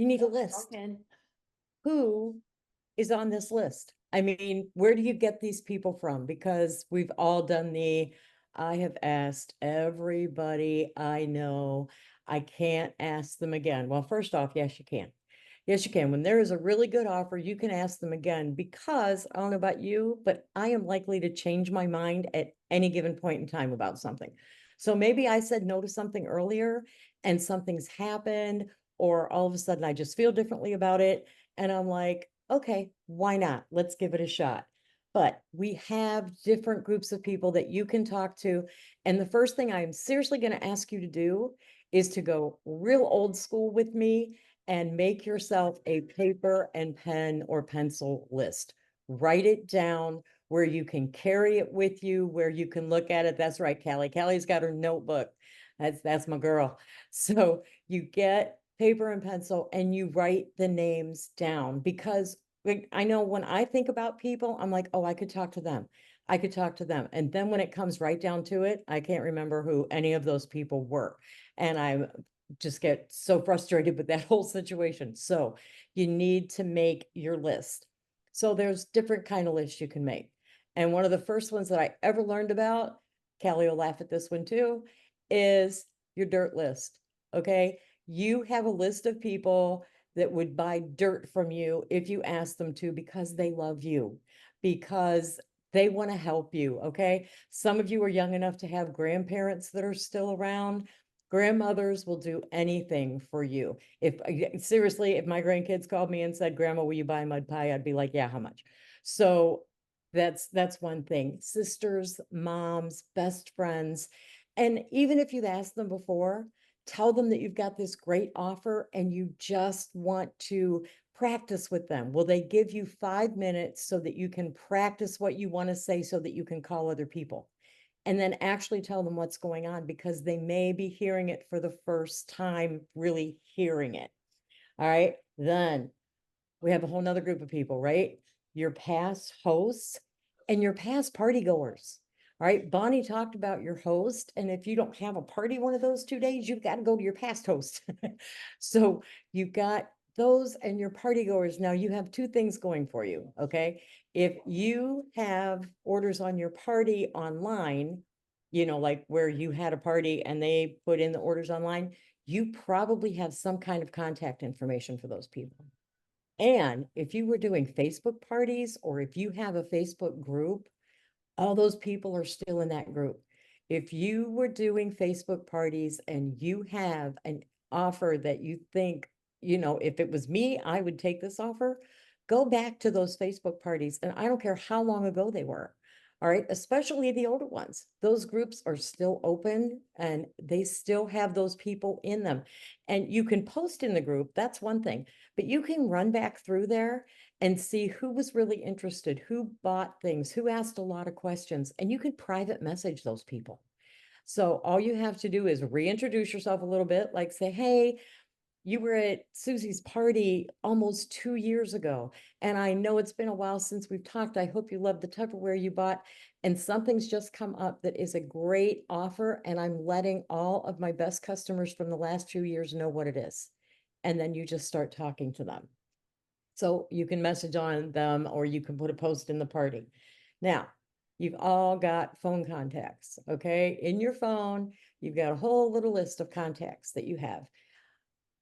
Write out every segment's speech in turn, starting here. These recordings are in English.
You need a list. Okay. Who is on this list? I mean, where do you get these people from? Because we've all done I have asked everybody I know. I can't ask them again. Well, first off, yes, you can. Yes, you can. When there is a really good offer, you can ask them again because I don't know about you, but I am likely to change my mind at any given point in time about something. So maybe I said no to something earlier and something's happened, or all of a sudden I just feel differently about it. And I'm like, okay, why not? Let's give it a shot. But we have different groups of people that you can talk to. And the first thing I'm seriously going to ask you to do is to go real old school with me and make yourself a paper and pen or pencil list. Write it down where you can carry it with you, where you can look at it. That's right, Callie. Callie's got her notebook. That's my girl. So you get paper and pencil and you write the names down because like, I know when I think about people, I'm like, oh, I could talk to them. I could talk to them. And then when it comes right down to it, I can't remember who any of those people were. And I just get so frustrated with that whole situation. So you need to make your list. So there's different kind of lists you can make. And one of the first ones that I ever learned about, Callie will laugh at this one too, is your dirt list. Okay. You have a list of people that would buy dirt from you if you ask them to because they love you, because they want to help you. Okay. Some of you are young enough to have grandparents that are still around. Grandmothers will do anything for you. If seriously, if my grandkids called me and said, Grandma, will you buy a mud pie? I'd be like, yeah, how much? So that's one thing. Sisters, moms, best friends. And even if you've asked them before, tell them that you've got this great offer and you just want to practice with them. Will they give you 5 minutes so that you can practice what you want to say so that you can call other people? And then actually tell them what's going on because they may be hearing it for the first time, really hearing it. All right. Then we have a whole nother group of people, right? Your past hosts and your past party goers. All right. Bonnie talked about your host. And if you don't have a party one of those 2 days, you've got to go to your past host. So you've got those and your party goers. Now you have two things going for you. Okay. If you have orders on your party online, like where you had a party and they put in the orders online, you probably have some kind of contact information for those people. And if you were doing Facebook parties or if you have a Facebook group, all those people are still in that group. If you were doing Facebook parties and you have an offer that you think, if it was me, I would take this offer, go back to those Facebook parties. And I don't care how long ago they were. All right, especially the older ones. Those groups are still open and they still have those people in them. And you can post in the group, that's one thing, but you can run back through there and see who was really interested, who bought things, who asked a lot of questions, and you can private message those people. So all you have to do is reintroduce yourself a little bit, like say, hey, you were at Susie's party almost 2 years ago. And I know it's been a while since we've talked. I hope you love the Tupperware you bought. And something's just come up that is a great offer. And I'm letting all of my best customers from the last 2 years know what it is. And then you just start talking to them. So you can message on them or you can put a post in the party. Now, you've all got phone contacts, okay? In your phone, you've got a whole little list of contacts that you have.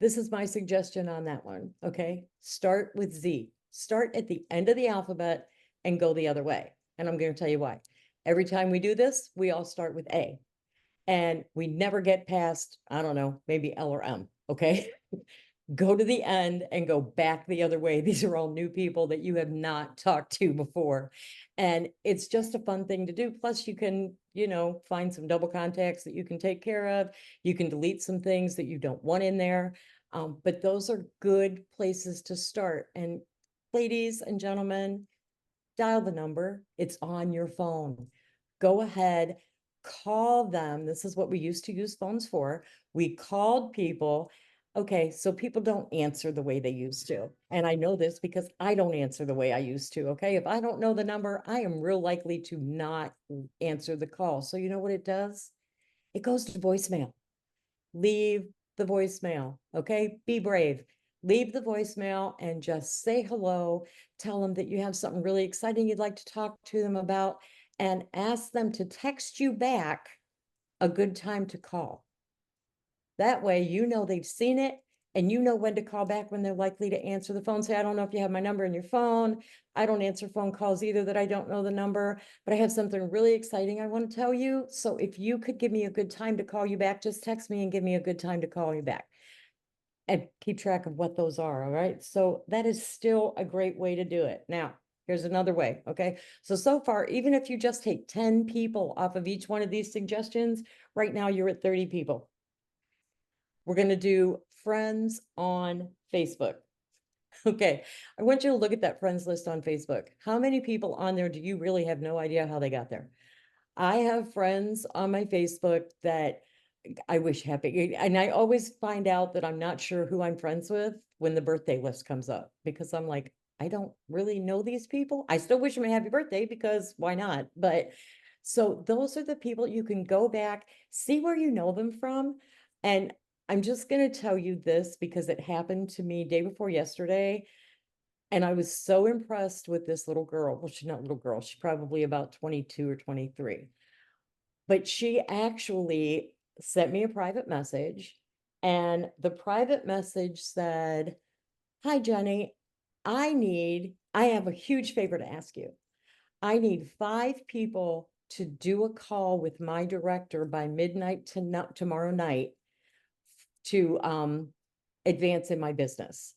This is my suggestion on that one, okay? Start with Z. Start at the end of the alphabet and go the other way. And I'm going to tell you why. Every time we do this, we all start with A. And we never get past, I don't know, maybe L or M, okay? Go to the end and go back the other way. These are all new people that you have not talked to before. And it's just a fun thing to do. Plus, you can, find some double contacts that you can take care of. You can delete some things that you don't want in there. But those are good places to start. And ladies and gentlemen, dial the number. It's on your phone. Go ahead, call them. This is what we used to use phones for. We called people. Okay, so people don't answer the way they used to. And I know this because I don't answer the way I used to. Okay, if I don't know the number, I am real likely to not answer the call. So you know what it does? It goes to voicemail. Leave the voicemail. Okay, be brave. leave the voicemail and just say hello. Tell them that you have something really exciting you'd like to talk to them about, and ask them to text you back a good time to call. That way, you know they've seen it and you know when to call back when they're likely to answer the phone. Say, I don't know if you have my number in your phone. I don't answer phone calls either that I don't know the number, but I have something really exciting I want to tell you. So if you could give me a good time to call you back, just text me and give me a good time to call you back. And keep track of what those are, all right? So that is still a great way to do it. Now, here's another way, okay? So far, even if you just take 10 people off of each one of these suggestions, right now you're at 30 people. We're going to do friends on Facebook. Okay, I want you to look at that friends list on Facebook. How many people on there do you really have no idea how they got there? I have friends on my Facebook that I wish happy, and I always find out that I'm not sure who I'm friends with when the birthday list comes up, because I'm like, I don't really know these people. I still wish them a happy birthday because why not? But so those are the people you can go back, see where you know them from. And I'm just going to tell you this because it happened to me day before yesterday. And I was so impressed with this little girl. Well, she's not a little girl. She's probably about 22 or 23. But she actually sent me a private message. And the private message said, Hi, Jenny. I have a huge favor to ask you. I need 5 people to do a call with my director by midnight tomorrow night to advance in my business.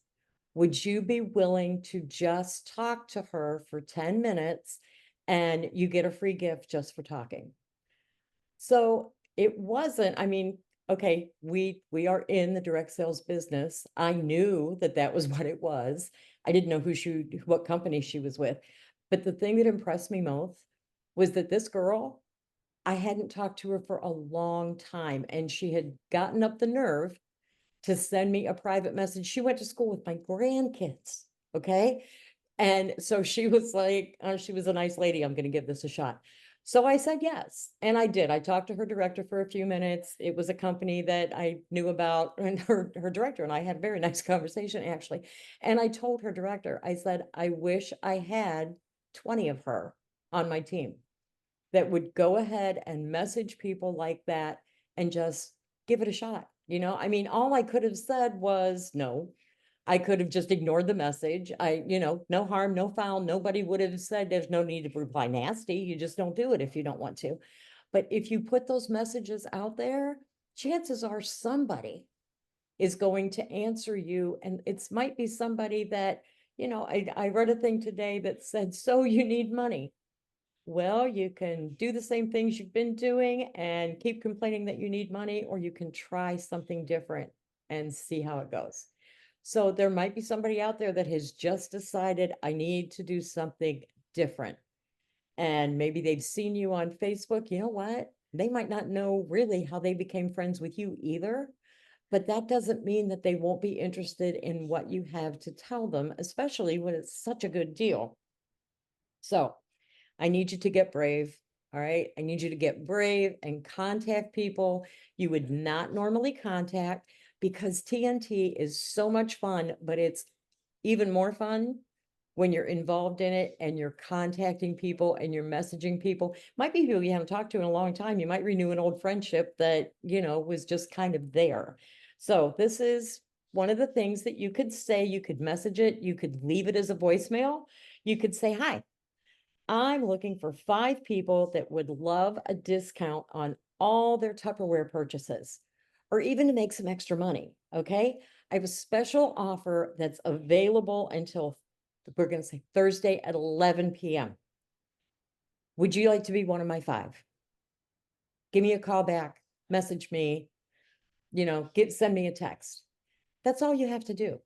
Would you be willing to just talk to her for 10 minutes and you get a free gift just for talking? So it wasn't, I mean, okay, we are in the direct sales business. I knew that that was what it was. I didn't know what company she was with. But the thing that impressed me most was that this girl, I hadn't talked to her for a long time, and she had gotten up the nerve to send me a private message. She went to school with my grandkids. Okay. And so she was like, she was a nice lady. I'm going to give this a shot. So I said yes. And I did. I talked to her director for a few minutes. It was a company that I knew about, and her director and I had a very nice conversation, actually. And I told her director, I said, I wish I had 20 of her on my team that would go ahead and message people like that and just give it a shot. I mean, all I could have said was no. I could have just ignored the message. No harm, no foul. Nobody would have said there's no need to reply nasty. You just don't do it if you don't want to. But if you put those messages out there, chances are somebody is going to answer you. And it might be somebody that, I read a thing today that said, so you need money. Well, you can do the same things you've been doing and keep complaining that you need money, or you can try something different and see how it goes. So there might be somebody out there that has just decided, I need to do something different. And maybe they've seen you on Facebook. You know what? They might not know really how they became friends with you either, but that doesn't mean that they won't be interested in what you have to tell them, especially when it's such a good deal. So I need you to get brave. All right. I need you to get brave and contact people you would not normally contact, because TNT is so much fun, but it's even more fun when you're involved in it and you're contacting people and you're messaging people. Might be people you haven't talked to in a long time. You might renew an old friendship that, was just kind of there. So this is one of the things that you could say. You could message it. You could leave it as a voicemail. You could say, hi, I'm looking for 5 people that would love a discount on all their Tupperware purchases, or even to make some extra money. Okay. I have a special offer that's available until, we're going to say, Thursday at 11 p.m. Would you like to be one of my 5? Give me a call back, message me, send me a text. That's all you have to do.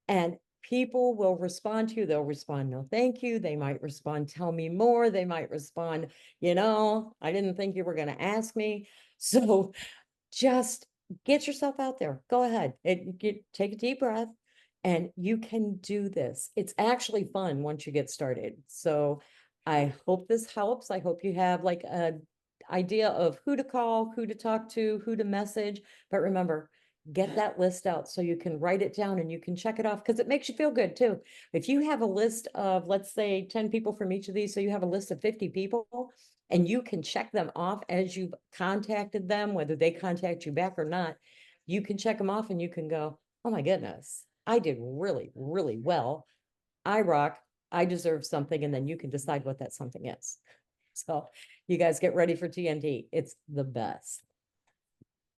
And people will respond to you. They'll respond, no, thank you. They might respond, tell me more. They might respond, I didn't think you were going to ask me. So just get yourself out there. Go ahead. Take a deep breath, and you can do this. It's actually fun once you get started. So I hope this helps. I hope you have like a idea of who to call, who to talk to, who to message. But remember, get that list out so you can write it down and you can check it off because it makes you feel good too. If you have a list of, let's say, 10 people from each of these, so you have a list of 50 people and you can check them off as you've contacted them, whether they contact you back or not, you can check them off and you can go, oh my goodness, I did really, really well. I rock. I deserve something. And then you can decide what that something is. So you guys get ready for TNT. It's the best.